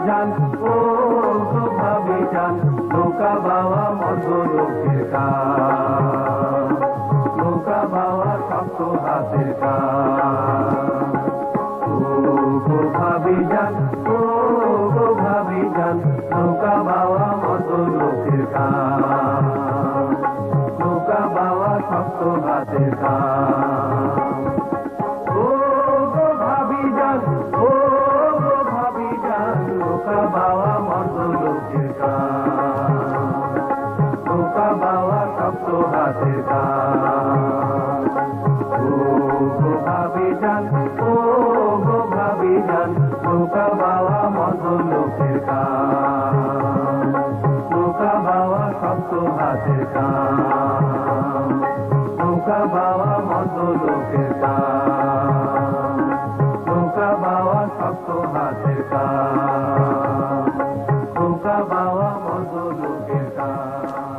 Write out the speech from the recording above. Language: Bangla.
যান, ও গো ভাবি যান, নৌকা বাওয়া মত লোকের কাজ, নৌকা বাওয়া শক্ত হাতের কাজ। ও গো ভাবি যান, ও গো ভাবি যান, নৌকা বাওয়া মত লোকের কাজ, নৌকা বাওয়া শক্ত হাতের কাজ। ও গো ভাবি যান, ও গো ভাবি যান, নৌকা বাওয়া মত লোকের কাজ, নৌকা বাওয়া শক্ত হাতের কাজ। ও গো ভাবি যান, ও গো ভাবি যান, নৌকা বাওয়া মত লোকের কাজ, নৌকা বাওয়া শক্ত হাতের কাজ, নৌকা বাওয়া মত লোকের কাজ, নৌকা বাওয়া শক্ত হাতের কাজ, নৌকা বাওয়া মত লোকের কাজ।